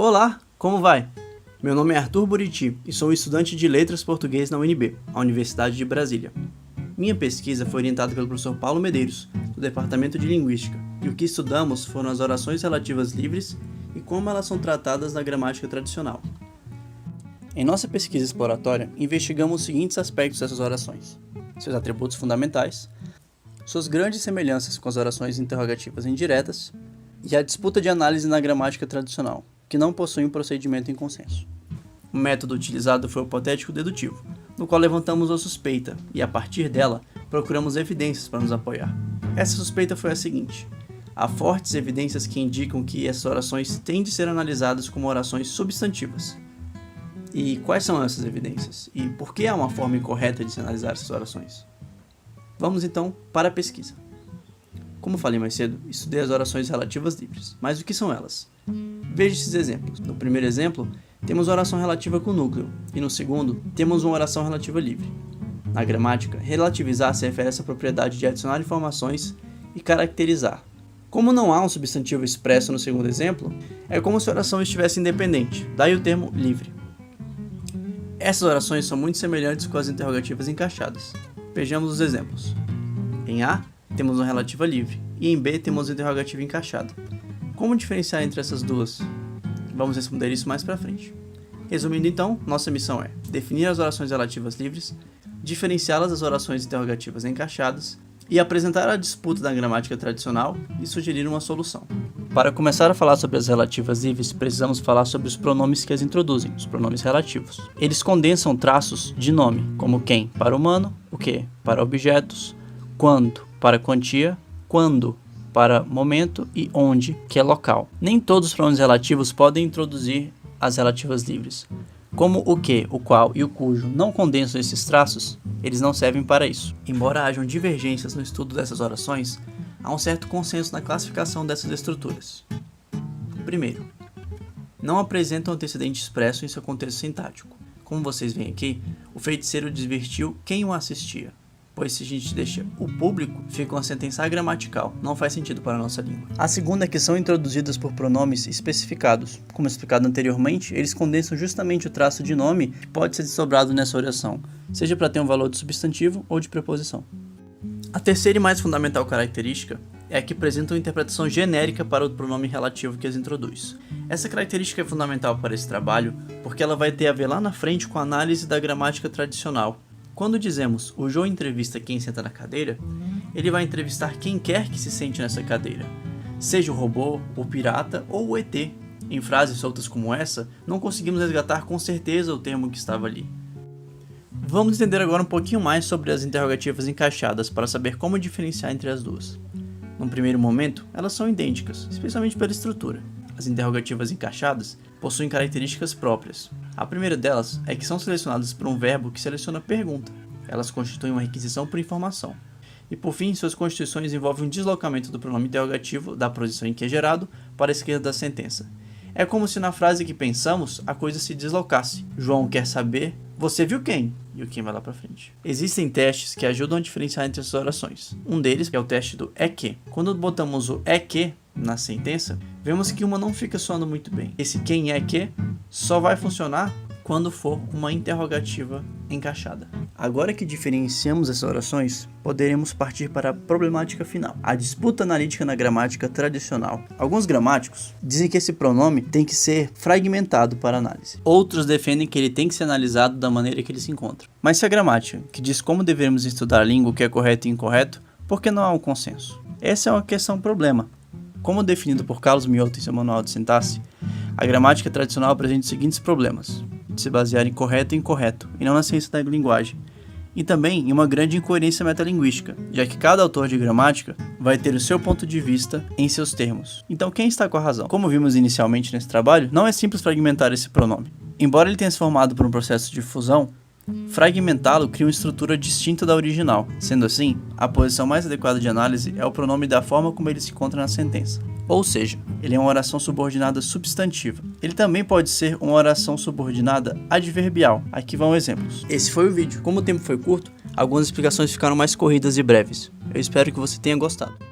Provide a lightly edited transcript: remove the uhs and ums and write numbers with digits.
Olá, como vai? Meu nome é Arthur Buriti e sou estudante de Letras Português na UNB, a Universidade de Brasília. Minha pesquisa foi orientada pelo professor Paulo Medeiros, do Departamento de Linguística, e o que estudamos foram as orações relativas livres e como elas são tratadas na gramática tradicional. Em nossa pesquisa exploratória, investigamos os seguintes aspectos dessas orações: seus atributos fundamentais, suas grandes semelhanças com as orações interrogativas indiretas e a disputa de análise na gramática tradicional, que não possui um procedimento em consenso. O método utilizado foi o hipotético dedutivo, no qual levantamos a suspeita e, a partir dela, procuramos evidências para nos apoiar. Essa suspeita foi a seguinte: há fortes evidências que indicam que essas orações têm de ser analisadas como orações substantivas. E quais são essas evidências? E por que há uma forma incorreta de se analisar essas orações? Vamos então para a pesquisa. Como falei mais cedo, estudei as orações relativas livres, mas o que são elas? Veja esses exemplos. No primeiro exemplo, temos a oração relativa com núcleo, e no segundo, temos uma oração relativa livre. Na gramática, relativizar se refere a essa propriedade de adicionar informações e caracterizar. Como não há um substantivo expresso no segundo exemplo, é como se a oração estivesse independente, daí o termo livre. Essas orações são muito semelhantes com as interrogativas encaixadas. Vejamos os exemplos. Em A, temos uma relativa livre, e em B temos uma interrogativa encaixada. Como diferenciar entre essas duas? Vamos responder isso mais para frente. Resumindo então, nossa missão é definir as orações relativas livres, diferenciá-las das orações interrogativas encaixadas e apresentar a disputa da gramática tradicional e sugerir uma solução. Para começar a falar sobre as relativas livres, precisamos falar sobre os pronomes que as introduzem, os pronomes relativos. Eles condensam traços de nome, como quem para humano, o que para objetos, quando para quantia, quando para momento e onde, que é local. Nem todos os pronomes relativos podem introduzir as relativas livres. Como o que, o qual e o cujo não condensam esses traços, eles não servem para isso. Embora hajam divergências no estudo dessas orações, há um certo consenso na classificação dessas estruturas. Primeiro, não apresentam antecedente expresso em seu contexto sintático. Como vocês veem aqui, o feiticeiro desvestiu quem o assistia, pois se a gente deixa o público, fica uma sentença agramatical, não faz sentido para a nossa língua. A segunda é que são introduzidas por pronomes especificados. Como explicado anteriormente, eles condensam justamente o traço de nome que pode ser desdobrado nessa oração, seja para ter um valor de substantivo ou de preposição. A terceira e mais fundamental característica é a que apresenta uma interpretação genérica para o pronome relativo que as introduz. Essa característica é fundamental para esse trabalho porque ela vai ter a ver lá na frente com a análise da gramática tradicional. Quando dizemos o João entrevista quem senta na cadeira, ele vai entrevistar quem quer que se sente nessa cadeira, seja o robô, o pirata ou o ET. Em frases soltas como essa, não conseguimos resgatar com certeza o termo que estava ali. Vamos entender agora um pouquinho mais sobre as interrogativas encaixadas para saber como diferenciar entre as duas. Num primeiro momento, elas são idênticas, especialmente pela estrutura. As interrogativas encaixadas possuem características próprias. A primeira delas é que são selecionadas por um verbo que seleciona pergunta. Elas constituem uma requisição por informação. E por fim, suas constituições envolvem um deslocamento do pronome interrogativo da posição em que é gerado para a esquerda da sentença. É como se na frase que pensamos a coisa se deslocasse. João quer saber, você viu quem? E o quem vai lá para frente. Existem testes que ajudam a diferenciar entre essas orações. Um deles é o teste do é que. Quando botamos o é que na sentença, vemos que uma não fica soando muito bem. Esse quem é que só vai funcionar quando for uma interrogativa encaixada. Agora que diferenciamos essas orações, poderemos partir para a problemática final, a disputa analítica na gramática tradicional. Alguns gramáticos dizem que esse pronome tem que ser fragmentado para análise. Outros defendem que ele tem que ser analisado da maneira que ele se encontra. Mas se a gramática, que diz como devemos estudar a língua, o que é correto e incorreto, por que não há um consenso? Essa é uma questão problema. Como definido por Carlos Mioto em seu manual de sintaxe, a gramática tradicional apresenta os seguintes problemas: de se basear em correto e incorreto, e não na ciência da linguagem, e também em uma grande incoerência metalinguística, já que cada autor de gramática vai ter o seu ponto de vista em seus termos. Então quem está com a razão? Como vimos inicialmente nesse trabalho, não é simples fragmentar esse pronome. Embora ele tenha se formado por um processo de fusão, fragmentá-lo cria uma estrutura distinta da original. Sendo assim, a posição mais adequada de análise é o pronome da forma como ele se encontra na sentença. Ou seja, ele é uma oração subordinada substantiva. Ele também pode ser uma oração subordinada adverbial. Aqui vão exemplos. Esse foi o vídeo. Como o tempo foi curto, algumas explicações ficaram mais corridas e breves. Eu espero que você tenha gostado.